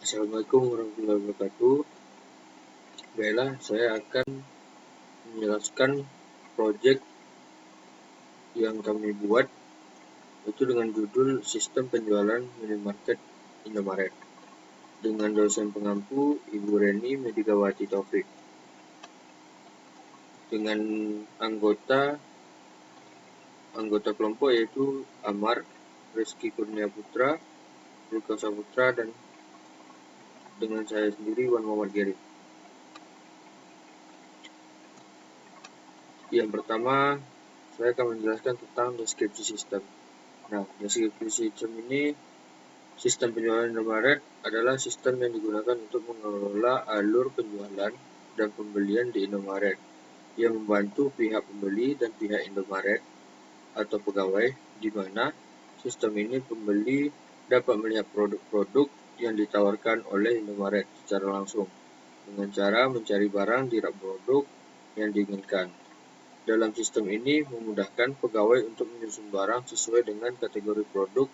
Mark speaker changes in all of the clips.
Speaker 1: Assalamualaikum warahmatullahi wabarakatuh. Baiklah, saya akan menjelaskan proyek yang kami buat, itu dengan judul Sistem Penjualan Minimarket Indomaret, dengan dosen pengampu Ibu Reni Medigawati Taufik, dengan anggota kelompok yaitu Amar, Rizky Kurnia Putra, Rika Saputra, dan dengan saya sendiri Wan Muhammad Geri. Yang pertama, saya akan menjelaskan tentang deskripsi sistem. Nah, deskripsi sistem ini, sistem penjualan Indomaret adalah sistem yang digunakan untuk mengelola alur penjualan dan pembelian di Indomaret, yang membantu pihak pembeli dan pihak Indomaret atau pegawai, di mana sistem ini pembeli dapat melihat produk-produk yang ditawarkan oleh Indomaret secara langsung, dengan cara mencari barang di rak produk yang diinginkan. Dalam sistem ini memudahkan pegawai untuk menyusun barang sesuai dengan kategori produk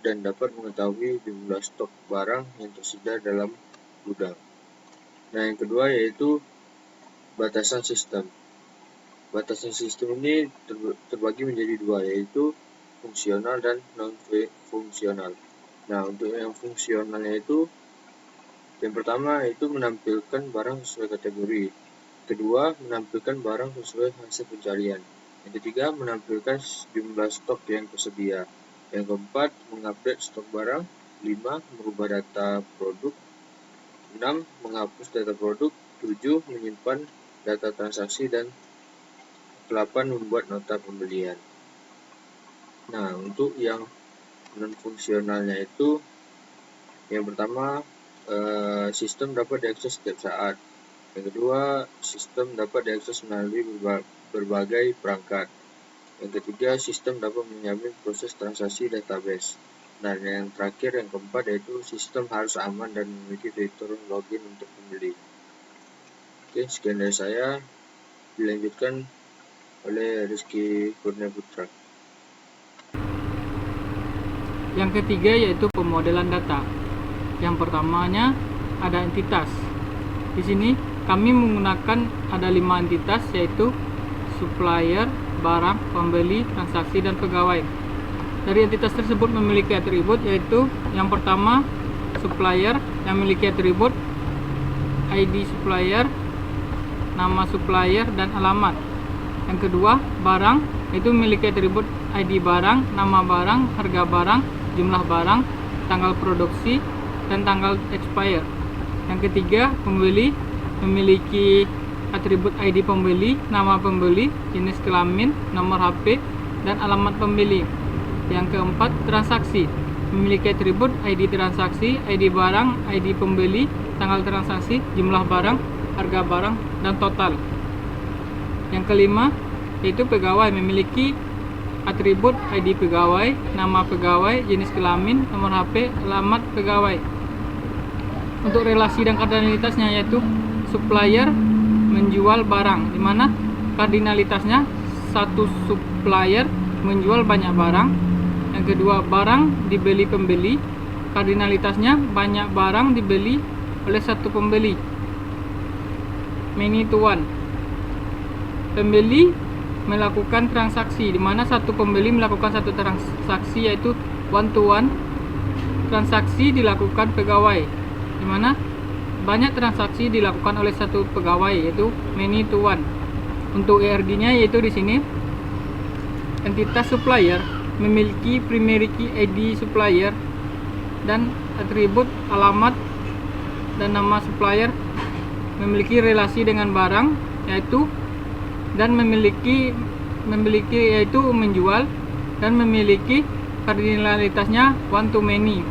Speaker 1: dan dapat mengetahui jumlah stok barang yang tersedia dalam gudang. Nah, yang kedua yaitu batasan sistem. Batasan sistem ini terbagi menjadi dua, yaitu fungsional dan non-fungsional. Nah, untuk yang fungsionalnya itu, yang pertama yaitu menampilkan barang sesuai kategori. Kedua, menampilkan barang sesuai hasil pencarian. Yang ketiga, menampilkan jumlah stok yang tersedia. Yang keempat, mengupdate stok barang. 5, merubah data produk. 6, menghapus data produk. 7, menyimpan data transaksi. Dan 8, membuat nota pembelian. Nah, untuk yang non-fungsionalnya itu, yang pertama, sistem dapat diakses setiap saat. Yang kedua, sistem dapat diakses melalui berbagai perangkat. Yang ketiga, sistem dapat menjamin proses transaksi database. Nah, yang terakhir, yang keempat, yaitu sistem harus aman dan memiliki fitur login untuk pembeli. Oke, sekian dari saya. Dilanjutkan oleh Rizky Kurnia Putra.
Speaker 2: Yang ketiga yaitu pemodelan data. Yang pertamanya ada entitas. Di sini kami menggunakan ada 5 entitas, yaitu supplier, barang, pembeli, transaksi, dan pegawai. Dari entitas tersebut memiliki atribut, yaitu yang pertama supplier yang memiliki atribut ID supplier, nama supplier, dan alamat. Yang kedua, barang itu memiliki atribut ID barang, nama barang, harga barang, jumlah barang, tanggal produksi, dan tanggal expire. Yang ketiga, pembeli memiliki atribut ID pembeli, nama pembeli, jenis kelamin, nomor HP, dan alamat pembeli. Yang keempat, transaksi memiliki atribut ID transaksi, ID barang, ID pembeli, tanggal transaksi, jumlah barang, harga barang, dan total. Yang kelima, yaitu pegawai memiliki atribut ID pegawai, nama pegawai, jenis kelamin, nomor HP, alamat pegawai. Untuk relasi dan kardinalitasnya yaitu supplier menjual barang, di mana kardinalitasnya satu supplier menjual banyak barang. Yang kedua, barang dibeli pembeli, kardinalitasnya banyak barang dibeli oleh satu pembeli. Many to one. Pembeli melakukan transaksi, di mana satu pembeli melakukan satu transaksi, yaitu one to one. Transaksi dilakukan pegawai, di mana banyak transaksi dilakukan oleh satu pegawai, yaitu many to one. Untuk ERD-nya yaitu di sini entitas supplier memiliki primary key ID supplier dan atribut alamat dan nama supplier, memiliki relasi dengan barang yaitu dan memiliki yaitu menjual, dan memiliki kardinalitasnya one to many.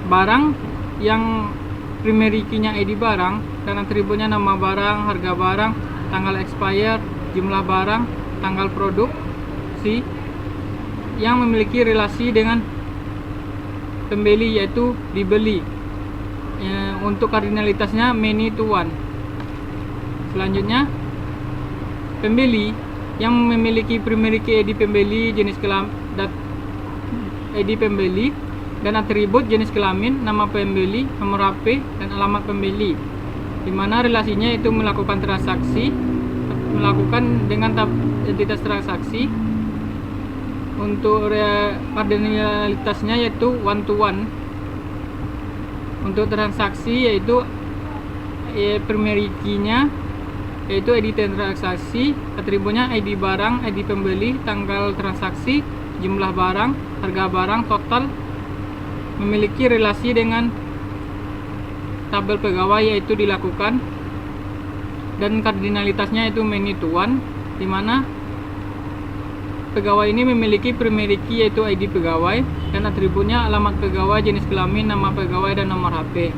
Speaker 2: Barang yang primary key-nya ID barang dan atributnya nama barang, harga barang, tanggal expire, jumlah barang, tanggal produksi, yang memiliki relasi dengan pembeli yaitu dibeli. Untuk kardinalitasnya many to one. Selanjutnya, pembeli yang memiliki primary key ID pembeli, jenis ID pembeli, dan atribut jenis kelamin, nama pembeli, nomor HP, dan alamat pembeli, di mana relasinya itu melakukan transaksi, melakukan dengan entitas transaksi. Untuk kardinalitasnya yaitu one to one. Untuk transaksi yaitu primary key-nya yaitu ID transaksi, atributnya ID barang, ID pembeli, tanggal transaksi, jumlah barang, harga barang, total, memiliki relasi dengan tabel pegawai yaitu dilakukan, dan kardinalitasnya itu many to one, di mana pegawai ini memiliki primary key yaitu ID pegawai, dan atributnya alamat pegawai, jenis kelamin, nama pegawai, dan nomor HP.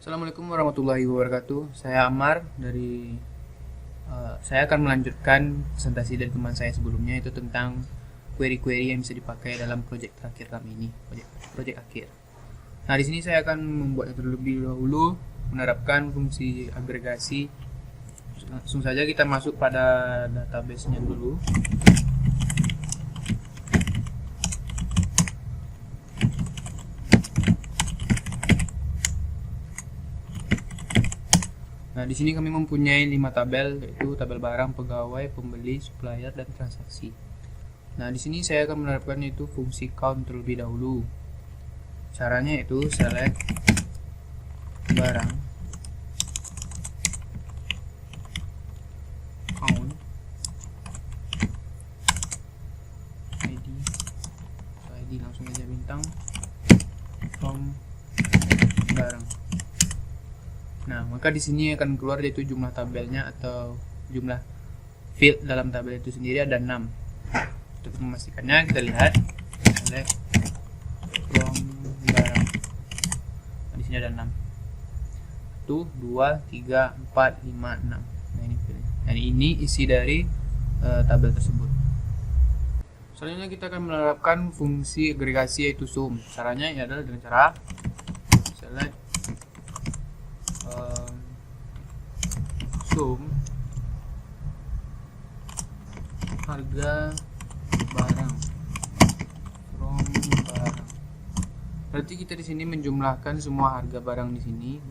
Speaker 3: Assalamualaikum warahmatullahi wabarakatuh. Saya Amar dari saya akan melanjutkan presentasi dari teman saya sebelumnya, itu tentang query-query yang bisa dipakai dalam proyek terakhir kami ini, proyek akhir. Nah, di sini saya akan membuatnya terlebih dahulu, menerapkan fungsi agregasi. Langsung saja kita masuk pada database-nya dulu. Nah, di sini kami mempunyai 5 tabel, yaitu tabel barang, pegawai, pembeli, supplier, dan transaksi. Nah, di sini saya akan menerapkan itu fungsi count terlebih dahulu. Caranya itu select barang, count, ID langsung aja bintang, from barang. Nah, maka di sini akan keluar yaitu jumlah tabelnya atau jumlah field dalam tabel itu sendiri ada 6. Untuk memastikannya kita lihat select from barang. Nah, di sini ada 6. 1, 2, 3, 4, 5, 6. Nah, ini fieldnya. Nah, ini isi dari tabel tersebut. Selanjutnya kita akan menerapkan fungsi agregasi yaitu sum. Caranya adalah dengan cara select sum harga barang from barang. Berarti kita di sini menjumlahkan semua harga barang di sini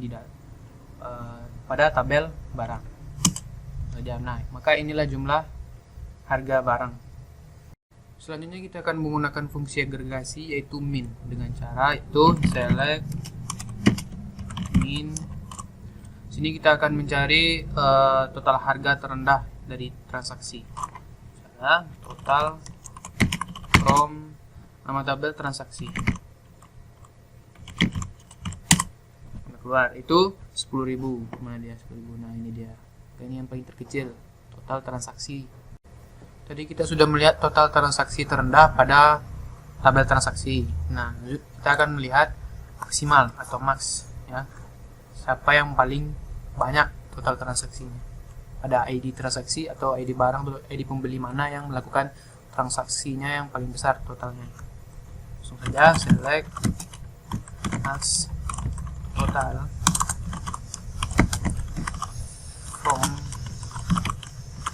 Speaker 3: pada tabel barang. Nah, maka inilah jumlah harga barang. Selanjutnya kita akan menggunakan fungsi agregasi yaitu min dengan cara itu select min. Sini kita akan mencari total harga terendah dari transaksi. Misalnya, total from nama tabel transaksi. Keluar itu 10.000. Mana dia 10.000? Nah, ini dia. Ini yang paling terkecil, total transaksi. Tadi kita sudah melihat total transaksi terendah pada tabel transaksi. Nah, kita akan melihat maksimal atau max, ya. Siapa yang paling banyak total transaksinya. Ada ID transaksi atau ID barang atau ID pembeli mana yang melakukan transaksinya yang paling besar totalnya. Langsung saja select as total from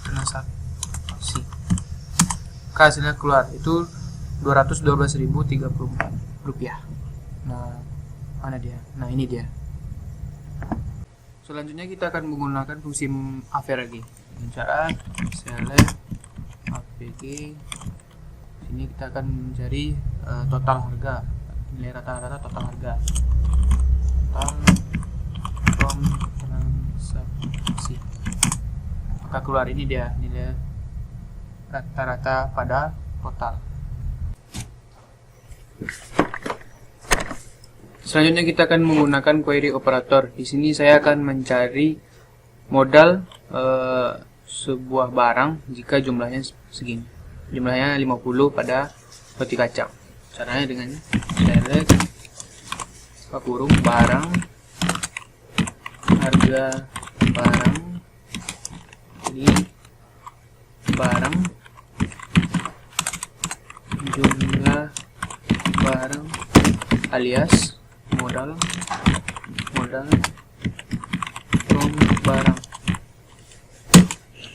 Speaker 3: transaksi. Maka hasilnya keluar itu 212.034 rupiah. Nah, mana dia? Nah, ini dia. Selanjutnya kita akan menggunakan fungsi AVG lagi dengan cara select AVG. Sini kita akan mencari total harga, nilai rata-rata total harga, total from transaksi. Maka keluar ini dia nilai rata-rata pada total. Selanjutnya kita akan menggunakan query operator. Di sini saya akan mencari modal sebuah barang jika jumlahnya segini. Jumlahnya 50 pada roti kacang. Caranya dengan select kurung barang, harga barang, ini barang, jumlah barang alias modal from barang.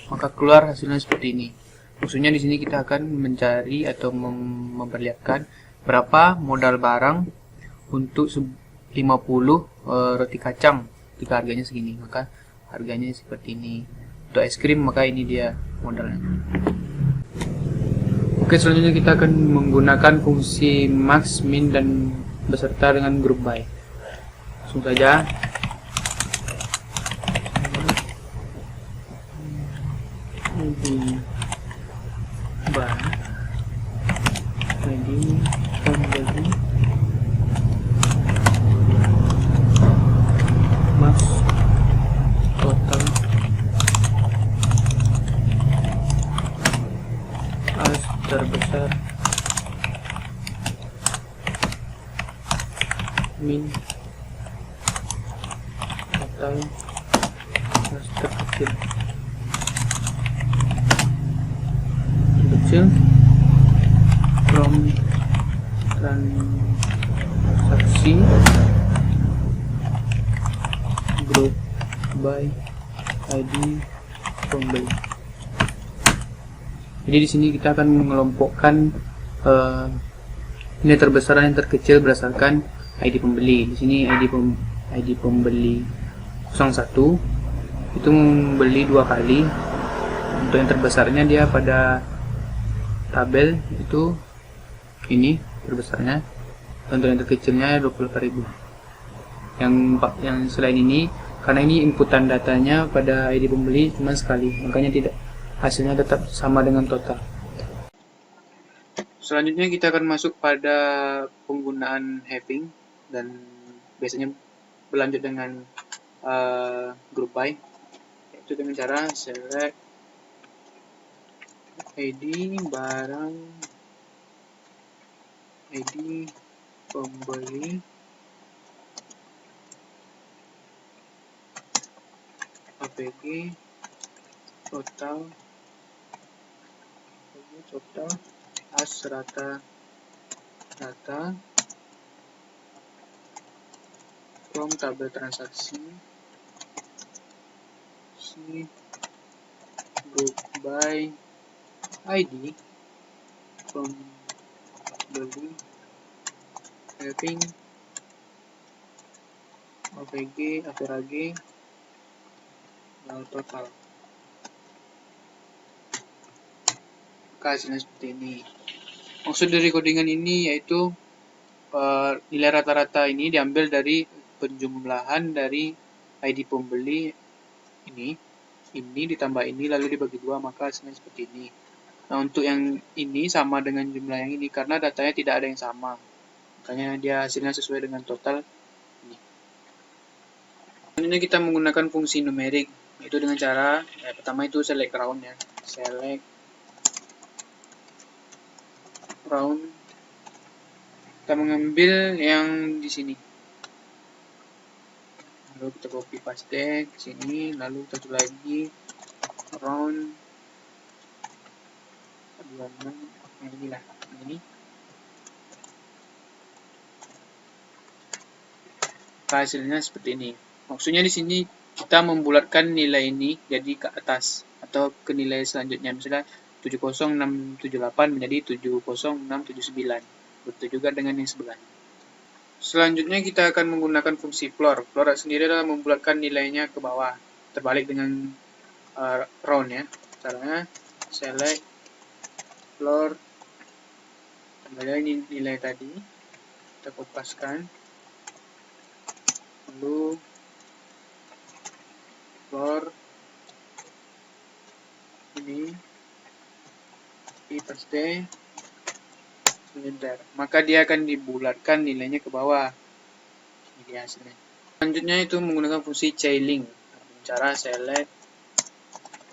Speaker 3: Maka keluar hasilnya seperti ini. Maksudnya di sini kita akan mencari atau memperlihatkan berapa modal barang untuk 50 roti kacang jika harganya segini, maka harganya seperti ini. Untuk es krim maka ini dia modalnya. Oke, selanjutnya kita akan menggunakan fungsi max, min, dan beserta dengan group by. Langsung saja. Ini barang, jadi pembeli, max, total, as terbesar, min, total, as terkecil. From transaksi, group by, ID pembeli. Jadi di sini kita akan mengelompokkan nilai terbesar dan yang terkecil berdasarkan ID pembeli. Di sini ID pembeli 01 itu membeli 2 kali. Untuk yang terbesarnya dia pada tabel itu ini terbesarnya, untuk yang terkecilnya 28.000. Yang selain ini, karena ini inputan datanya pada ID pembeli cuma sekali, makanya tidak, hasilnya tetap sama dengan total. Selanjutnya kita akan masuk pada penggunaan having, dan biasanya berlanjut dengan group by, yaitu dengan cara select ID barang, ID pembeli, APG, total, as rata, from tabel transaksi, group by, ID pembeli, having, APG, average, total. Hasilnya seperti ini. Maksud dari codingan ini yaitu nilai rata-rata ini diambil dari penjumlahan dari ID pembeli ini ditambah ini lalu dibagi 2, maka hasilnya seperti ini. Nah, untuk yang ini sama dengan jumlah yang ini karena datanya tidak ada yang sama, makanya dia hasilnya sesuai dengan total ini. Selanjutnya kita menggunakan fungsi numerik, yaitu dengan cara pertama itu select round ya, select round, kita mengambil yang di sini, lalu kita copy paste ke sini, lalu kita tulis lagi round 26, yang inilah ini. Hasilnya seperti ini. Maksudnya di sini kita membulatkan nilai ini jadi ke atas atau ke nilai selanjutnya, misalnya 70678 menjadi 70679. Begitu juga dengan yang sebelahnya. Selanjutnya kita akan menggunakan fungsi floor. Floor sendiri adalah membulatkan nilainya ke bawah, terbalik dengan round ya. Caranya select floor, tambahnya ini nilai tadi, kita kopaskan, lalu floor ini paste, enter, maka dia akan dibulatkan nilainya ke bawah. Ini dia hasilnya. Selanjutnya itu menggunakan fungsi chaining, cara select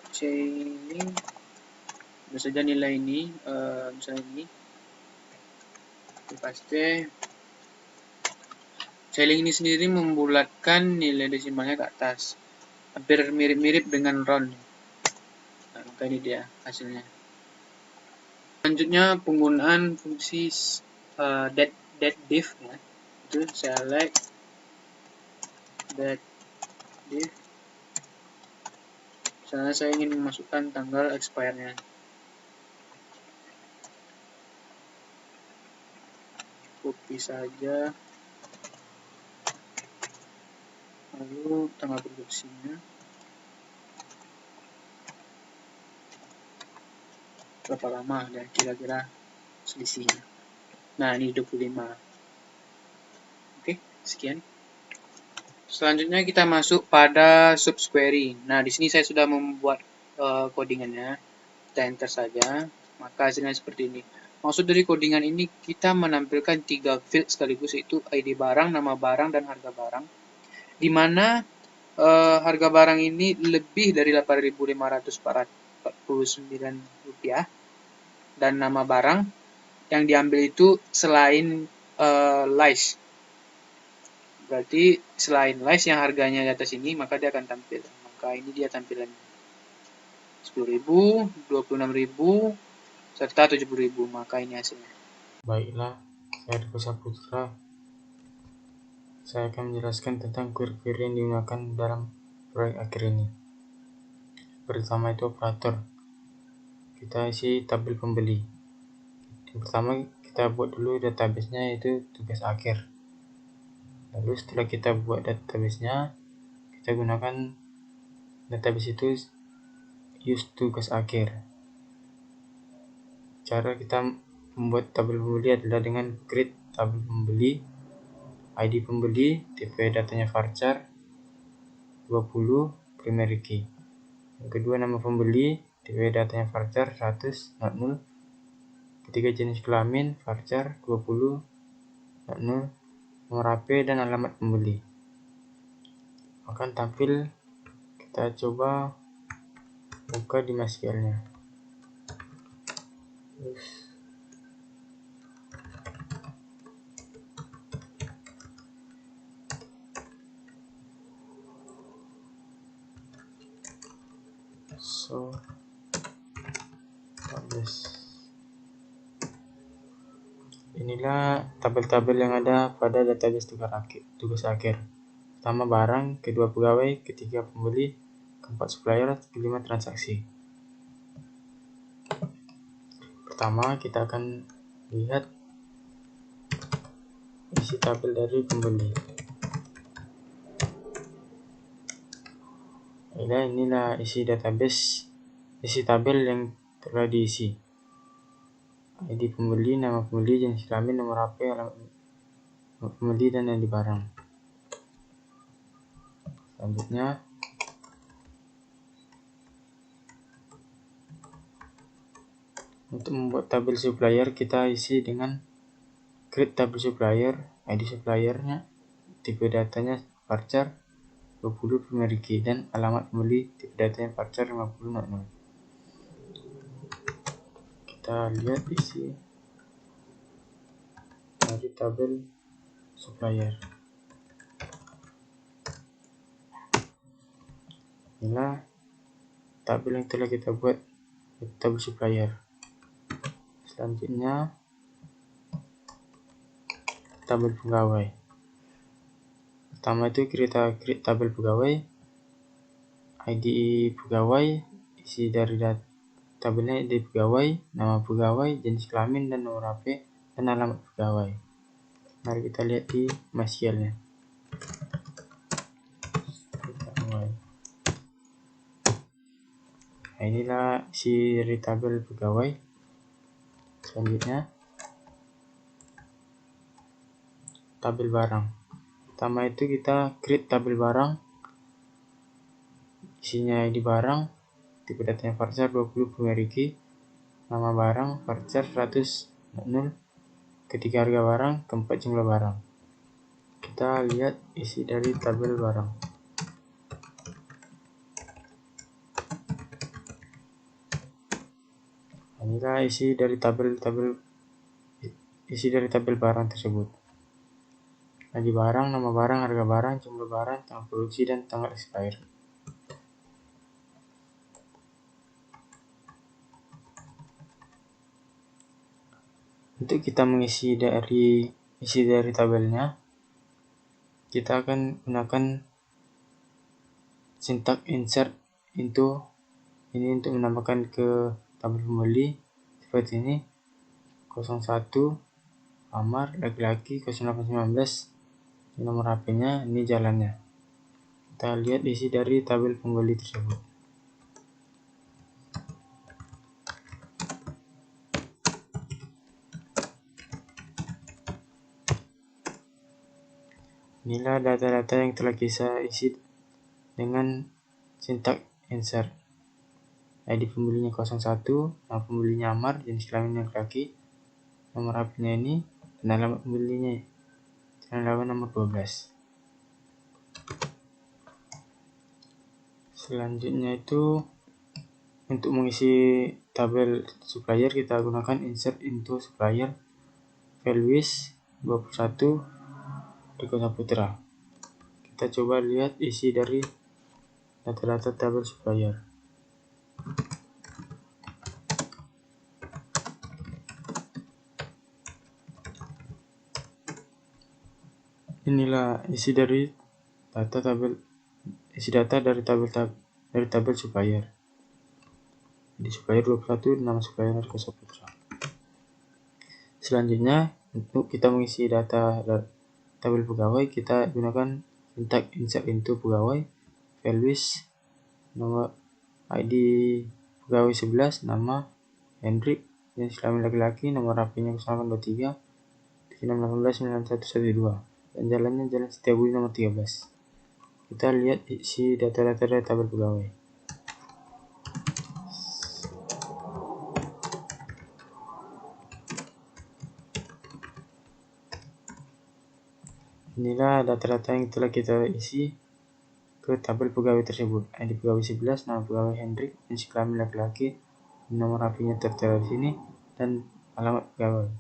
Speaker 3: chaining, saja nilai ini, misalnya ini paste. Chaining ini sendiri membulatkan nilai desimalnya ke atas, hampir mirip-mirip dengan round. Nah, maka ini dia hasilnya. Selanjutnya penggunaan fungsi diff ya, itu select diff. Misalnya saya ingin memasukkan tanggal expire-nya. copy saja, lalu tanggal produksinya berapa lama dan kira-kira selisihnya. Nah, ini 25. Oke, sekian. Selanjutnya kita masuk pada subquery. Nah, di sini saya sudah membuat codingannya. Kita enter saja, maka hasilnya seperti ini. Maksud dari codingan ini, kita menampilkan 3 field sekaligus, yaitu ID barang, nama barang, dan harga barang. Di mana harga barang ini lebih dari Rp8.549, dan nama barang yang diambil itu selain lice. Berarti selain lice yang harganya di atas ini, maka dia akan tampil. Maka ini dia tampilannya. 10.000, 26.000, serta 70.000. Maka ini hasilnya.
Speaker 4: Baiklah, saya Riko Saputra. Saya akan menjelaskan tentang query-query yang digunakan dalam proyek akhir ini. Pertama itu operator. Kita isi tabel pembeli. Yang pertama kita buat dulu database-nya, yaitu tugas akhir. Lalu setelah kita buat database-nya, kita gunakan database itu use tugas akhir. Cara kita membuat tabel pembeli adalah dengan create tabel pembeli, ID pembeli, tipe datanya varchar 20, primary key. Yang kedua, nama pembeli, tipe datanya varchar 100, not null. Ketiga, jenis kelamin, varchar 20, not null. Nomor HP dan alamat pembeli. Akan tampil, kita coba buka di MySQL-nya. So, inilah tabel-tabel yang ada pada database tugas akhir. Pertama barang, kedua pegawai, ketiga pembeli, keempat supplier, kelima transaksi. Pertama kita akan lihat isi tabel dari pembeli. Inilah isi database, isi tabel yang telah diisi. ID pembeli, nama pembeli, jenis kelamin, nomor HP, alamat pembeli, dan ID barang. Selanjutnya untuk membuat tabel supplier, kita isi dengan create tabel supplier, ID suppliernya, tipe datanya varchar 20, primary key, dan alamat pembeli, tipe datanya varchar 50, not null. Kita lihat isi dari tabel supplier. Inilah tabel yang telah kita buat, tabel supplier. Selanjutnya tabel pegawai. Pertama itu kita create tabel pegawai, ID pegawai, isi dari tabelnya ID pegawai, nama pegawai, jenis kelamin, dan nomor HP, dan alamat pegawai. Mari kita lihat di MySQL-nya. Nah, inilah isi dari tabel pegawai. Selanjutnya tabel barang. Pertama itu kita create tabel barang, isinya ID barang, tipe datanya varchar 20, primary key, nama barang varchar 100, not null. Ketiga, harga barang, keempat, jumlah barang. Kita lihat isi dari tabel barang. Inilah isi dari tabel barang tersebut. ID barang, nama barang, harga barang, jumlah barang, tanggal produksi, dan tanggal expire. Untuk kita mengisi isi dari tabelnya, kita akan gunakan syntax insert into ini untuk menambahkan ke tabel pembeli seperti ini, 01 Amar laki-laki 0819, nomor HP-nya, ini jalannya. Kita lihat isi dari tabel pembeli tersebut. Inilah data-data yang telah kita isi dengan sintak insert. ID pembelinya 01, nama pembelinya Amar, jenis kelamin laki-laki, nomor HP-nya ini, dan alamat pembelinya, alamat nomor 12. Selanjutnya itu untuk mengisi tabel supplier kita gunakan insert into supplier values 21 di Kota Putra. Kita coba lihat isi dari data-data tabel supplier. Inilah isi dari data dari tabel supplier. Di supplier 21 nama supplier Kota Putra. Selanjutnya untuk kita mengisi data tabel pegawai kita gunakan sintak insert into pegawai values nomor ID pegawai 11, nama Hendrik, jenis kelamin laki-laki, nomor HP-nya 0823 618 9112, dan jalannya Jalan Setiabudi nomor 13. Kita lihat isi data-data dari tabel pegawai. Inilah data-data yang telah kita isi ke tabel pegawai tersebut. ID pegawai 11, nama pegawai Hendrik, jenis kelamin laki-laki, nomor HP-nya tertera di sini, dan alamat pegawai.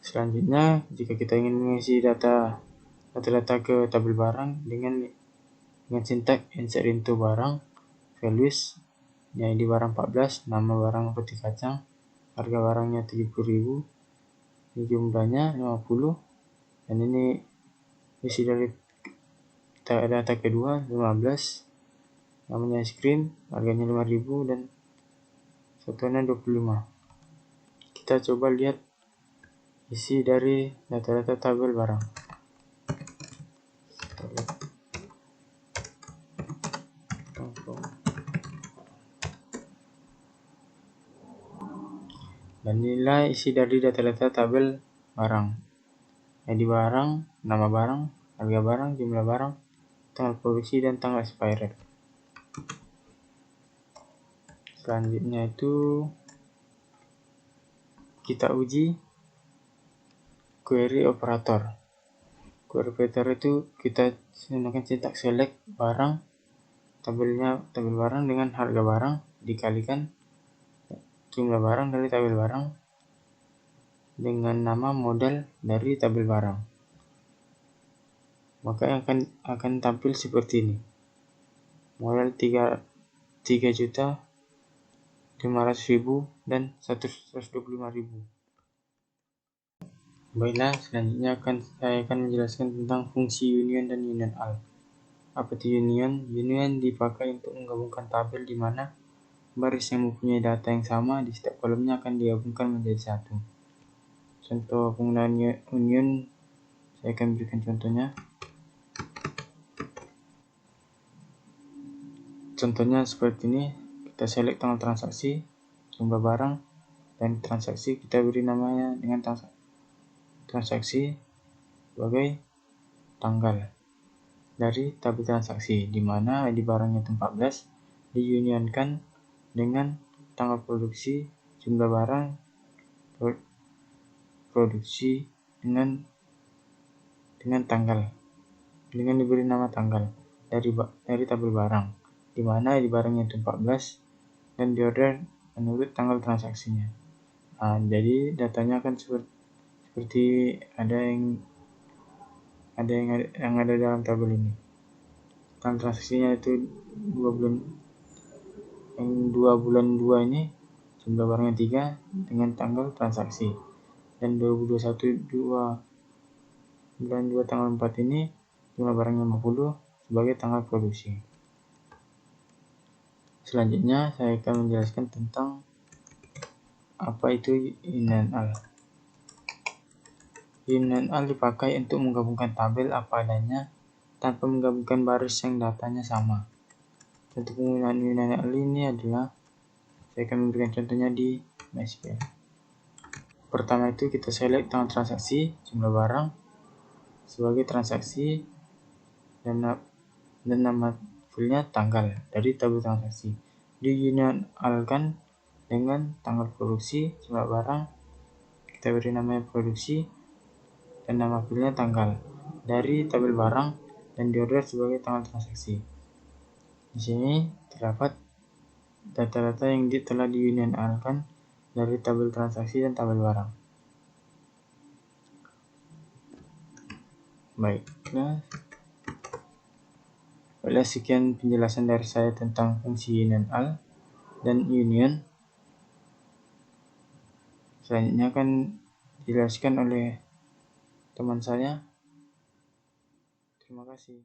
Speaker 4: Selanjutnya, jika kita ingin mengisi data-data ke tabel barang dengan sintak insert into barang values, ID barang 14, nama barang roti kacang, harga barangnya 70.000, ini jumlahnya 50, dan ini isi dari data kedua 15, namanya es krim, harganya 5.000 dan satuannya 25. Kita coba lihat isi dari data-data tabel barang. Dan inilah isi dari data-data tabel barang. ID barang, nama barang, harga barang, jumlah barang, tanggal produksi, dan tanggal expired. Selanjutnya itu kita uji query operator. Query operator itu kita gunakan sintak select barang, tabel barang dengan harga barang dikalikan jumlah barang dari tabel barang dengan nama model dari tabel barang. Maka yang akan tampil seperti ini. Model 3.500.000 dan 125.000. Baiklah, selanjutnya saya akan menjelaskan tentang fungsi union dan union all. Apa itu union? Union dipakai untuk menggabungkan tabel di mana baris yang mempunyai data yang sama di setiap kolomnya akan digabungkan menjadi satu. Contoh penggunaan union, saya akan berikan contohnya. Contohnya seperti ini, kita select tanggal transaksi, jumlah barang, dan transaksi kita beri namanya dengan transaksi sebagai tanggal dari tabel transaksi, di mana ID barangnya 14 diunionkan dengan tanggal produksi, jumlah barang produksi dengan tanggal, dengan diberi nama tanggal dari tabel barang, di mana ID barangnya 14 dan diorder menurut tanggal transaksinya. Nah, jadi datanya akan seperti ada yang ada dalam tabel ini. Tanggal transaksinya itu 2 bulan, yang 2 bulan 2 ini jumlah barangnya 3 dengan tanggal transaksi, dan 2021 bulan 2 tanggal 4 ini jumlah barangnya 50 sebagai tanggal produksi. Selanjutnya saya akan menjelaskan tentang apa itu union all. Union all dipakai untuk menggabungkan tabel apa adanya tanpa menggabungkan baris yang datanya sama. Contoh penggunaan union all ini adalah, saya akan memberikan contohnya di MySQL. Pertama itu kita select tanggal transaksi, jumlah barang sebagai transaksi, dan nama filenya tanggal dari tabel transaksi. Di union all kan dengan tanggal produksi, jumlah barang, kita beri namanya produksi, dan nama filenya tanggal dari tabel barang, dan diorder sebagai tanggal transaksi. Di sini terdapat data-data yang telah di union all kan dari tabel transaksi dan tabel barang. Baiklah, sekian penjelasan dari saya tentang fungsi union all dan union. Selanjutnya akan dijelaskan oleh teman saya. Terima kasih.